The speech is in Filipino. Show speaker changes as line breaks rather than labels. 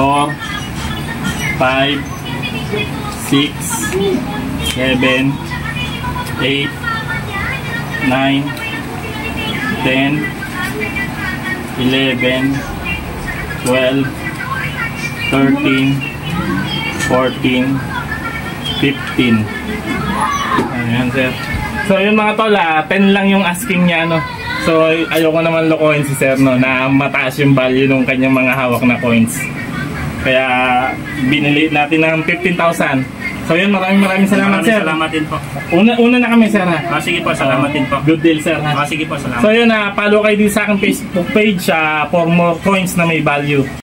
4, 5, 6, 7, 8, 9, 10, 11, 12, 13, 14, 15. Ayan, sir. So yun mga tol, 10 lang yung asking niya, no. So ayoko naman lokohin si sir, no, na mataas yung value ng kanyang mga hawak na coins. Kaya binili natin ng 15,000. So yun, maraming salamat, sir.
Salamat din po.
Una na kami, sir, ha.
Sige po, salamat din po.
Good deal, sir, ha.
Sige po, salamat.
So yun, follow kayo din sa aking Facebook page for more coins na may value.